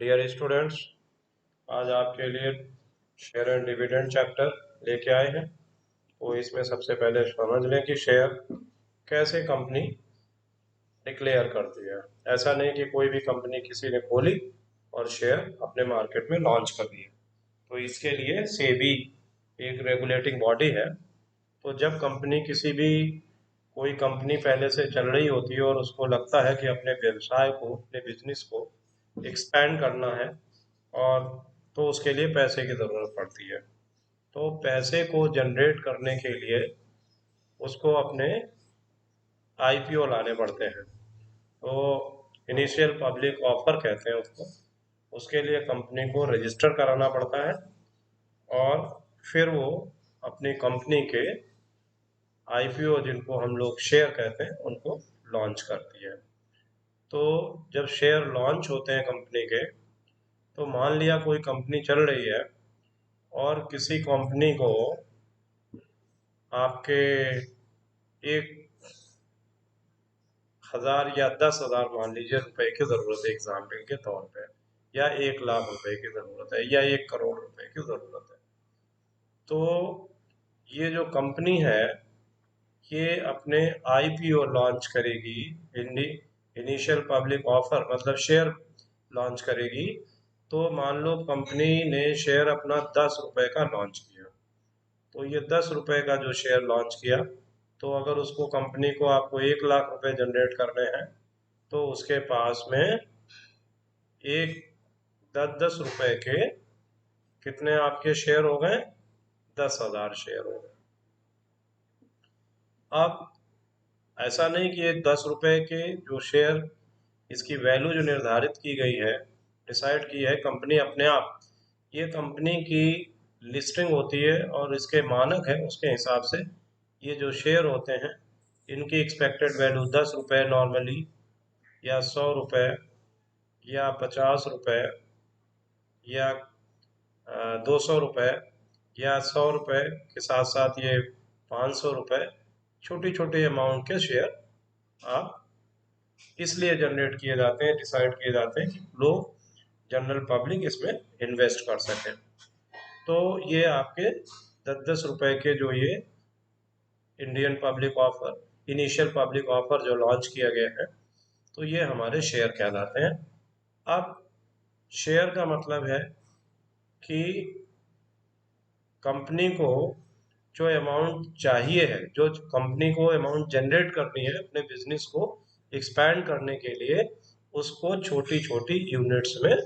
Dear students, आज आपके लिए शेयर एंड डिविडेंड चैप्टर लेके आए हैं। तो इसमें सबसे पहले समझ लें कि शेयर कैसे कंपनी डिक्लेयर करती है। ऐसा नहीं कि कोई भी कंपनी किसी ने खोली और शेयर अपने मार्केट में लॉन्च कर दिए। तो इसके लिए सेबी एक रेगुलेटिंग बॉडी है। तो जब कंपनी किसी भी कोई कंपनी पहले से चल रही होती है और उसको लगता है कि अपने व्यवसाय को, अपने बिजनेस को एक्सपैंड करना है, और तो उसके लिए पैसे की ज़रूरत पड़ती है। तो पैसे को जनरेट करने के लिए उसको अपने आईपीओ लाने पड़ते हैं। तो इनिशियल पब्लिक ऑफर कहते हैं उसको। उसके लिए कंपनी को रजिस्टर कराना पड़ता है और फिर वो अपनी कंपनी के आईपीओ, जिनको हम लोग शेयर कहते हैं, उनको लॉन्च करती है। तो जब शेयर लॉन्च होते हैं कंपनी के, तो मान लिया कोई कंपनी चल रही है और किसी कंपनी को आपके 1,000 या 10,000 मान लीजिए रुपए की जरूरत है एग्जाम्पल के तौर पे, या 1 लाख रुपए की जरूरत है, या 1 करोड़ रुपए की जरूरत है। तो ये जो कंपनी है, ये अपने आईपीओ लॉन्च करेगी। इनिशियल पब्लिक ऑफर मतलब शेयर लॉन्च करेगी। तो मान लो कंपनी ने शेयर अपना 10 रुपए का लॉन्च किया। तो ये 10 रुपए का जो शेयर लॉन्च किया, तो अगर उसको कंपनी को आपको 1 लाख रुपए जनरेट करने हैं, तो उसके पास में एक 10-10 रुपए के कितने आपके शेयर हो गए? 10,000 शेयर हो गए। अब ऐसा नहीं कि ये 10 रुपए के जो शेयर, इसकी वैल्यू जो निर्धारित की गई है, डिसाइड की है कंपनी अपने आप। ये कंपनी की लिस्टिंग होती है और इसके मानक है, उसके हिसाब से ये जो शेयर होते हैं, इनकी एक्सपेक्टेड वैल्यू 10 रुपए नॉर्मली, या 100 रुपए, या 50 रुपए, या 200 रुपए, या 100 रुपए के साथ साथ ये 500 रुपए, छोटी छोटी अमाउंट के शेयर आप इसलिए जनरेट किए जाते हैं, डिसाइड किए जाते हैं कि लोग, जनरल पब्लिक इसमें इन्वेस्ट कर सके। तो ये आपके 10-10 रुपए के जो ये Indian public offer, initial public offer जो लॉन्च किया गया है, तो ये हमारे शेयर कहलाते हैं। अब शेयर का मतलब है कि कंपनी को जो अमाउंट चाहिए है, जो कंपनी को अमाउंट जनरेट करनी है अपने बिजनेस को एक्सपैंड करने के लिए, उसको छोटी छोटी यूनिट्स में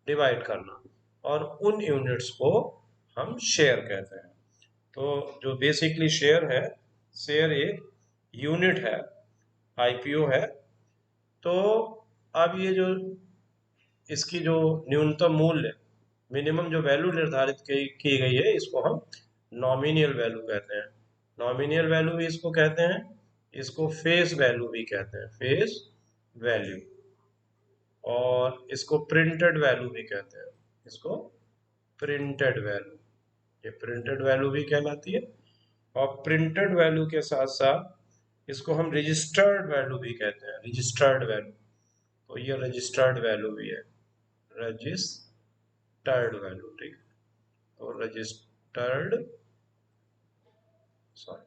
डिवाइड करना, और उन यूनिट्स को हम शेयर कहते हैं। तो जो बेसिकली शेयर है, शेयर एक यूनिट है, आईपीओ है। तो अब ये जो इसकी जो न्यूनतम मूल्य, मिनिमम जो वैल्यू निर्धारित की गई है, इसको हम नॉमिनियल वैल्यू कहते हैं। नॉमिनियल वैल्यू भी इसको कहते हैं, इसको फेस वैल्यू भी कहते हैं, फेस वैल्यू। और इसको प्रिंटेड वैल्यू भी कहते हैं, इसको प्रिंटेड वैल्यू, ये प्रिंटेड वैल्यू भी कहलाती है। और प्रिंटेड वैल्यू के साथ साथ इसको हम रजिस्टर्ड वैल्यू भी कहते हैं, रजिस्टर्ड वैल्यू। तो ये रजिस्टर्ड वैल्यू भी है, रजिस्टर्ड वैल्यू, ठीक। तो रजिस्टर्ड, सॉरी,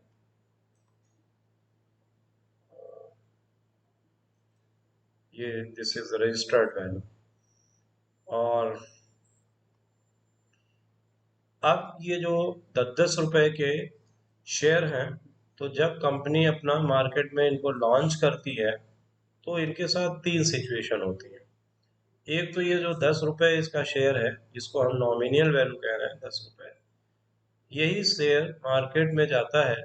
ये दिस इज रजिस्टर्ड वैल्यू। और अब ये जो 10-10 रुपए के शेयर हैं, तो जब कंपनी अपना मार्केट में इनको लॉन्च करती है, तो इनके साथ तीन सिचुएशन होती है। एक तो ये जो 10 रुपए इसका शेयर है, जिसको हम नॉमिनियल वैल्यू कह रहे हैं, 10 रुपए, यही शेयर मार्केट में जाता है,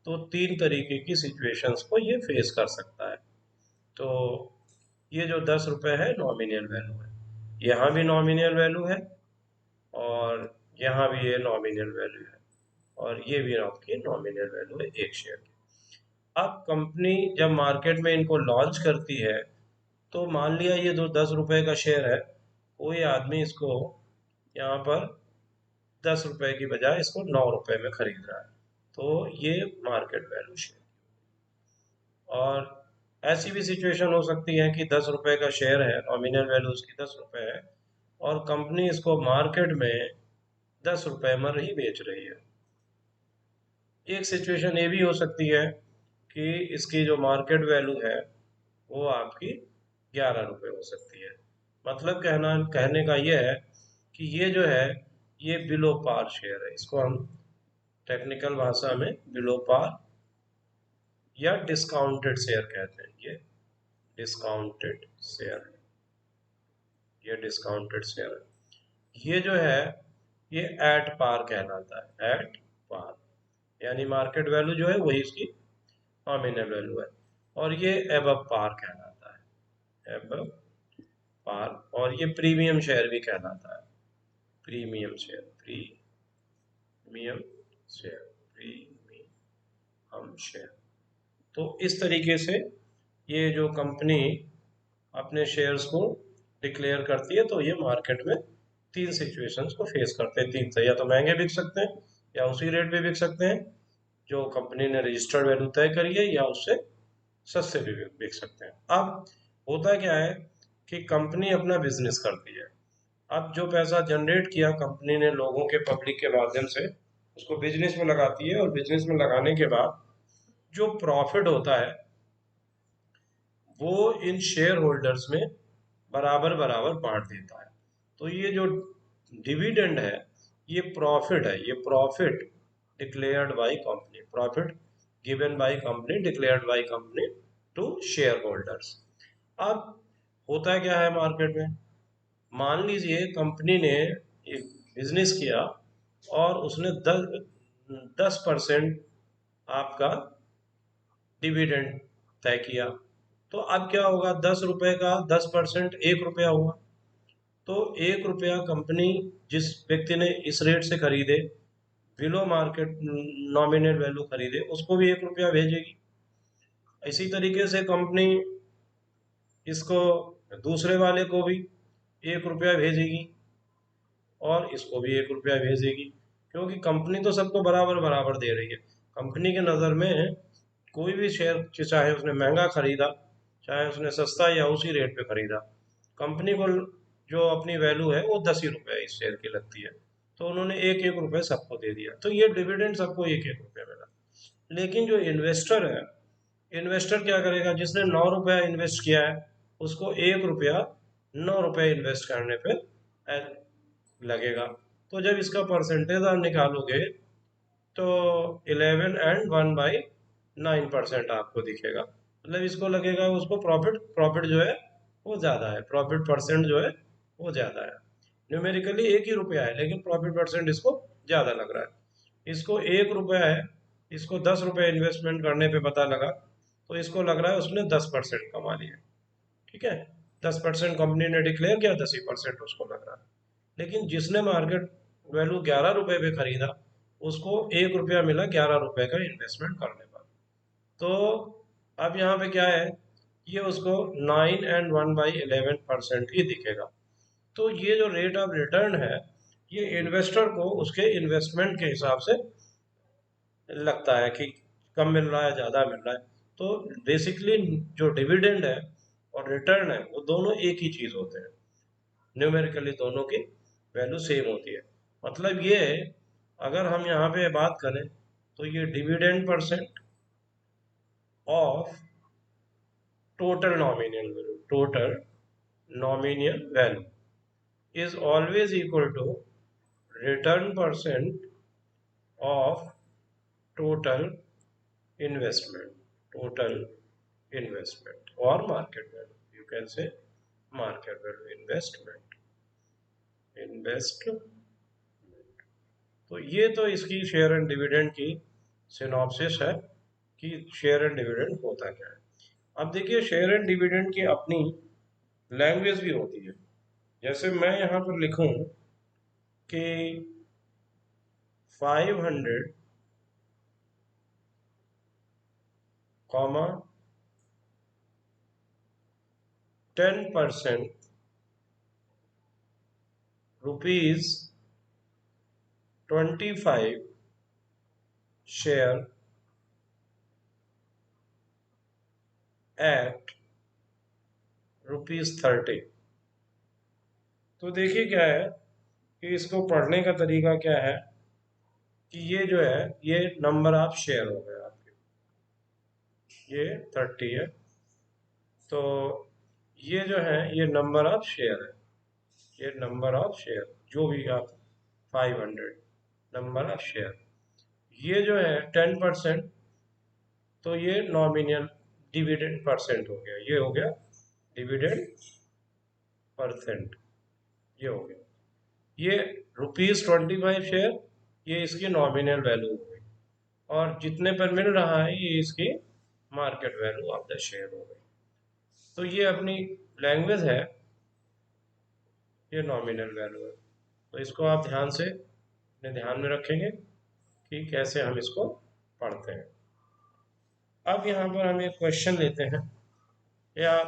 तो तीन तरीके की सिचुएशंस को ये फेस कर सकता है। तो ये जो 10 रुपए है, नॉमिनियल वैल्यू है। यहाँ भी नॉमिनियल वैल्यू है, और यहाँ भी ये नॉमिनल वैल्यू है, और ये भी आपकी नॉमिनल वैल्यू है एक शेयर की। अब कंपनी जब मार्केट में इनको लॉन्च करती है, तो मान लिया ये जो 10 रुपए का शेयर है, कोई आदमी इसको यहाँ पर 10 रुपए की बजाय इसको 9 रुपए में खरीद रहा है, तो ये मार्केट वैल्यू शेयर। और ऐसी भी सिचुएशन हो सकती है कि 10 रुपए का शेयर है, नॉमिनल वैल्यू उसकी 10 रुपए है, और कंपनी इसको मार्केट में 10 रुपए में ही बेच रही है। एक सिचुएशन ये भी हो सकती है कि इसकी जो मार्केट वैल्यू है वो आपकी 11 रुपए हो सकती है। मतलब कहने का ये है कि ये जो है ये बिलो पार शेयर है, इसको हम टेक्निकल भाषा में बिलो पार या डिस्काउंटेड शेयर कहते हैं। ये डिस्काउंटेड शेयर है, ये डिस्काउंटेड शेयर है। ये जो है ये एट पार कहलाता है, एट पार, यानी मार्केट वैल्यू जो है वही इसकी नॉमिनल वैल्यू है। और ये एबव पार कहलाता है, एबव पार। और ये प्रीमियम शेयर भी कहलाता है, premium share, premium share, premium share. तो इस तरीके से ये जो कंपनी अपने शेयर्स को डिक्लेयर करती है, तो ये मार्केट में तीन सिचुएशंस को फेस करते हैं। तीन से या तो महंगे बिक सकते हैं, या उसी रेट पे बिक सकते हैं जो कंपनी ने रजिस्टर्ड वैल्यू तय करी है, या उससे सस्ते भी बिक सकते हैं। अब होता क्या है कि कंपनी अपना बिजनेस करती है। अब जो पैसा जनरेट किया कंपनी ने लोगों के, पब्लिक के माध्यम से, उसको बिजनेस में लगाती है, और बिजनेस में लगाने के बाद जो प्रॉफिट होता है वो इन शेयर होल्डर्स में बराबर बराबर बांट देता है। तो ये जो डिविडेंड है ये प्रॉफिट है, ये profit declared by company, profit given by company, declared by company to share holders. अब होता क्या है मार्केट में, मान लीजिए कंपनी ने एक बिजनेस किया और उसने 10% आपका डिविडेंड तय किया। तो अब क्या होगा, 10 रुपए का 10% 1 रुपया हुआ। तो 1 रुपया कंपनी जिस व्यक्ति ने इस रेट से खरीदे, बिलो मार्केट नॉमिनल वैल्यू खरीदे, उसको भी 1 रुपया भेजेगी। इसी तरीके से कंपनी इसको दूसरे वाले को भी 1 रुपया भेजेगी, और इसको भी 1 रुपया भेजेगी, क्योंकि कंपनी तो सबको बराबर बराबर दे रही है। कंपनी के नज़र में कोई भी शेयर, चाहे उसने महंगा खरीदा, चाहे उसने सस्ता या उसी रेट पे खरीदा, कंपनी को जो अपनी वैल्यू है वो 10 ही रुपये इस शेयर की लगती है। तो उन्होंने एक एक रुपये सबको दे दिया, तो ये डिविडेंड सबको एक एक रुपया मिला। लेकिन जो इन्वेस्टर है, इन्वेस्टर क्या करेगा, जिसने 9 रुपया इन्वेस्ट किया है उसको 1 रुपया 9 रुपये इन्वेस्ट करने पे लगेगा। तो जब इसका परसेंटेज आप निकालोगे तो 11 and 1/9% आपको दिखेगा। मतलब इसको लगेगा, उसको प्रॉफिट प्रॉफिट जो है वो ज़्यादा है, प्रॉफिट परसेंट जो है वो ज़्यादा है। न्यूमेरिकली 1 ही रुपया है, लेकिन प्रॉफिट परसेंट इसको ज़्यादा लग रहा है। इसको 1 रुपया है, इसको 10 रुपये इन्वेस्टमेंट करने पे पता लगा, तो इसको लग रहा है उसने 10% कमा लिया। ठीक है, 10% कंपनी ने डिक्लेयर किया, 10% उसको लग रहा है। लेकिन जिसने मार्केट वैल्यू 11 रुपए पे खरीदा, उसको 1 रुपया मिला 11 रुपए का इन्वेस्टमेंट करने पर। तो अब यहाँ पे क्या है, ये उसको 9 and 1/11% ही दिखेगा। तो ये जो रेट ऑफ रिटर्न है ये इन्वेस्टर को उसके इन्वेस्टमेंट के हिसाब से लगता है कि कम मिल रहा है, ज़्यादा मिल रहा है। तो बेसिकली जो डिविडेंड है और रिटर्न है वो दोनों एक ही चीज़ होते हैं, न्यूमेरिकली दोनों की वैल्यू सेम होती है। मतलब ये, अगर हम यहाँ पे बात करें तो ये dividend percent of total nominal value, total nominal value is always equal to return percent of total investment, total investment और market value, you can say market value, investment, investment. तो ये तो इसकी शेयर एंड डिविडेंड की synopsis है कि share and dividend होता क्या है। अब देखिए, शेयर एंड डिविडेंड की अपनी लैंग्वेज भी होती है। जैसे मैं यहाँ पर लिखूं कि 500 कॉमा 10% रुपीज 25 शेयर एट ₹30। तो देखिए क्या है कि इसको पढ़ने का तरीका क्या है कि ये जो है ये नंबर ऑफ शेयर हो गए आपके, ये 30 है, तो ये जो है ये नंबर ऑफ शेयर है, ये नंबर ऑफ शेयर जो भी आप 500 नंबर ऑफ शेयर, ये जो है 10%, तो ये नॉमिनल डिविडेंड परसेंट हो गया, ये हो गया डिविडेंड परसेंट, ये हो गया, ये ₹25 शेयर, ये इसकी नॉमिनल वैल्यू हो गई, और जितने पर मिल रहा है ये इसकी market value of the share हो गई। तो ये अपनी लैंग्वेज है, ये नॉमिनल वैल्यू है, तो इसको आप ध्यान से अपने ध्यान में रखेंगे कि कैसे हम इसको पढ़ते हैं। अब यहाँ पर हम एक क्वेश्चन लेते हैं, या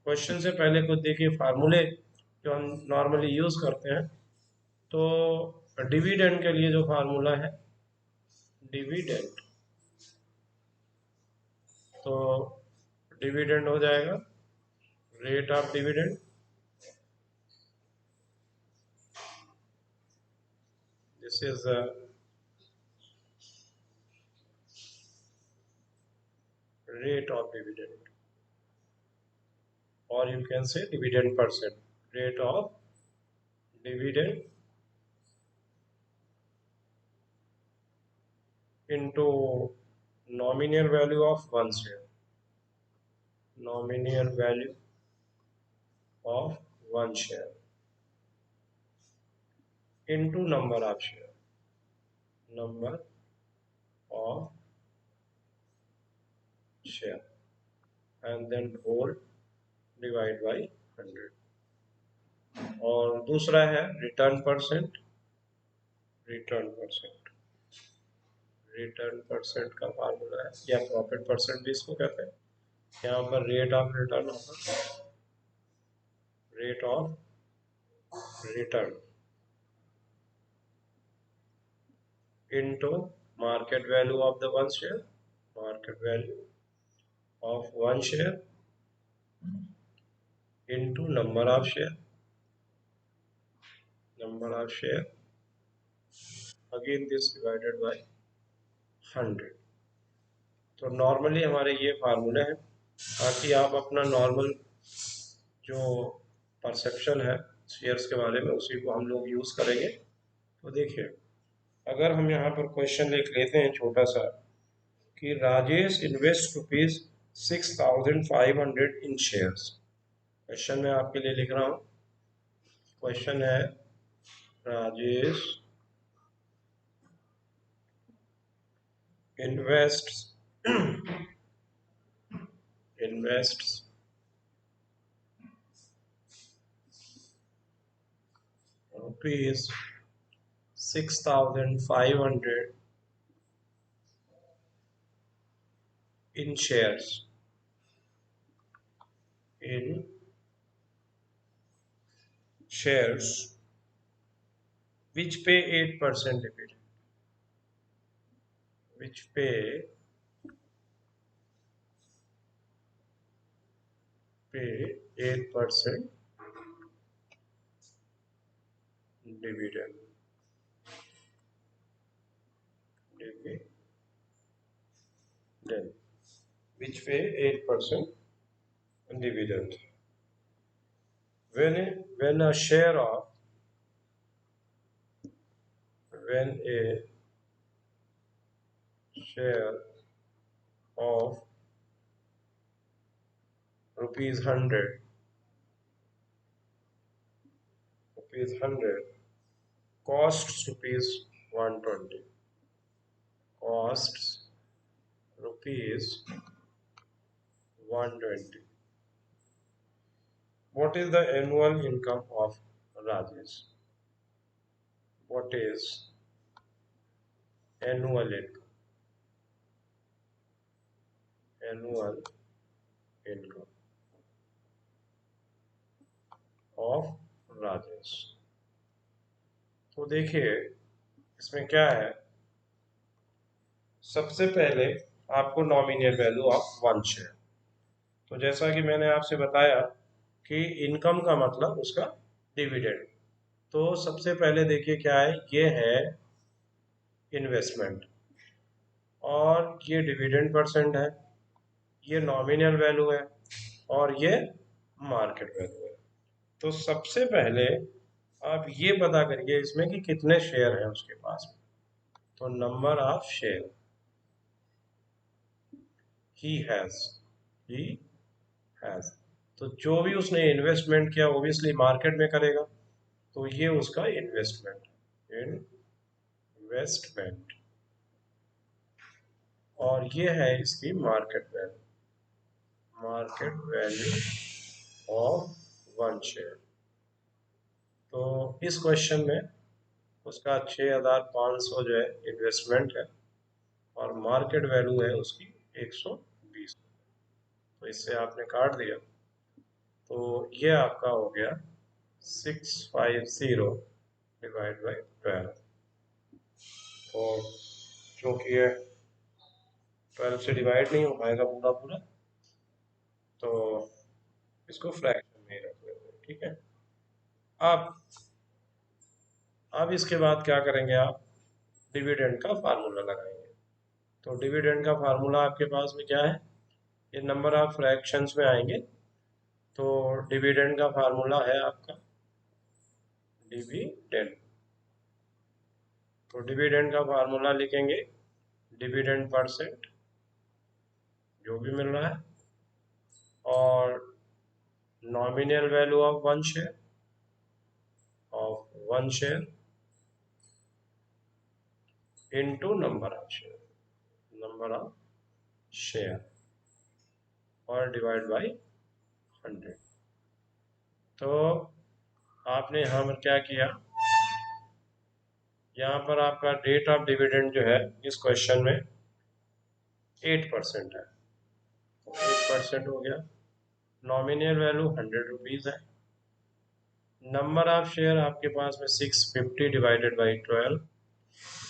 क्वेश्चन से पहले कुछ देखिए फार्मूले जो हम नॉर्मली यूज करते हैं। तो डिविडेंड के लिए जो फार्मूला है डिविडेंड, तो डिविडेंड हो जाएगा rate of dividend, this is rate of dividend, or you can say dividend percent, rate of dividend into nominal value of one share, nominal value of one share into number of share, number of share, and then whole divide by 100। और दूसरा है return percent, return percent, return percent का formula है, या profit percent भी इसको कहते हैं। यहाँ पर रेट ऑफ रिटर्न होगा, rate of return into market value of the one share, market value of one share into number of share, number of share, again this divided by 100। तो normally हमारे ये फार्मूले हैं, ताकि आप अपना नॉर्मल जो परसेप्शन है शेयर्स के बारे में उसी को हम लोग यूज करेंगे। तो देखिए अगर हम यहाँ पर क्वेश्चन लिख लेते हैं छोटा सा कि राजेश इन्वेस्ट ₹6,500 इन शेयर्स, क्वेश्चन मैं आपके लिए लिख रहा हूँ, क्वेश्चन है Rajesh invests invests ₹6,500 in shares, in shares which pay 8% dividend, which pay 8% dividend, dividend, which pay 8% dividend. When a share of when a share of ₹100 costs ₹120, costs ₹120, what is the annual income of Rajesh? What is annual income? Annual income of Rajesh। तो देखिए इसमें क्या है, सबसे पहले आपको nominal value of one share, तो जैसा कि मैंने आपसे बताया कि इनकम का मतलब उसका डिविडेंड। तो सबसे पहले देखिए क्या है, ये है इन्वेस्टमेंट और ये डिविडेंड परसेंट है, ये नॉमिनल वैल्यू है और ये मार्केट वैल्यू है। तो सबसे पहले आप ये पता करिए इसमें कि कितने शेयर हैं उसके पास में। तो number of share he has, he has. तो जो भी उसने इन्वेस्टमेंट किया ओबियसली मार्केट में करेगा, तो ये उसका इन्वेस्टमेंट, इन्वेस्टमेंट। और ये है इसकी market value, market value of one share. तो इस क्वेश्चन में उसका 6,500 जो है इन्वेस्टमेंट है और मार्केट वैल्यू है उसकी 120। तो इससे आपने काट दिया, तो ये आपका हो गया 650 डिवाइड बाई 12। और जो कि है 12 से डिवाइड नहीं हो पाएगा पूरा पूरा, तो इसको फ्रैक्शन में ही रख लेते हैं, ठीक है। अब इसके बाद क्या करेंगे आप, डिविडेंड का फार्मूला लगाएंगे। तो डिविडेंड का फार्मूला आपके पास में क्या है, ये नंबर ऑफ फ्रैक्शंस में आएंगे। तो डिविडेंड का फार्मूला है आपका डिविडेंड। तो डिविडेंड का फार्मूला लिखेंगे डिविडेंड परसेंट जो भी मिल रहा है, और nominal value of one share into number of share, number of share और डिवाइड बाय 100। तो आपने यहाँ पर क्या किया, यहाँ पर आपका रेट ऑफ डिविडेंड जो है इस क्वेश्चन में 8% है, तो 8% हो गया। नॉमिनल वैल्यू 100 रुपीज़ है। नंबर ऑफ शेयर आपके पास में 650 डिवाइडेड बाई 12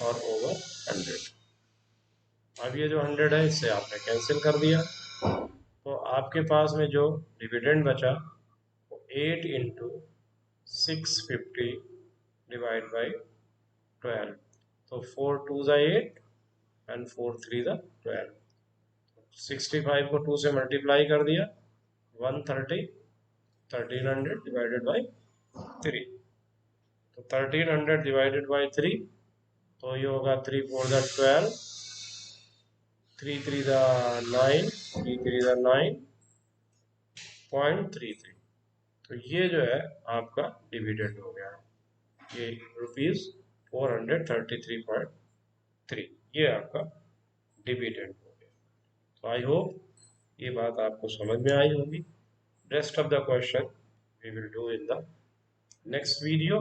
और ओवर 100। अब ये जो 100 है इससे आपने कैंसिल कर दिया, तो आपके पास में जो डिविडेंड बचा वो 8 इंटू 650 डिवाइड बाई 12। तो 4 टू ज़ा 8 एंड 4 3 ज़ा 12। 65 को 2 से मल्टीप्लाई कर दिया, 130, 1300 डिवाइडेड बाई 3। तो 1300 डिवाइडेड बाई 3, तो ये होगा 3 4 ज़ा 12, 3 3 ज़ा 9, 3 3 ज़ा 9.33। तो ये जो है आपका डिविडेंड हो गया, ये ₹433.3, ये आपका डिविडेंड हो गया। तो आई होप ये बात आपको समझ में आई होगी। Rest of the question we will do in the next video.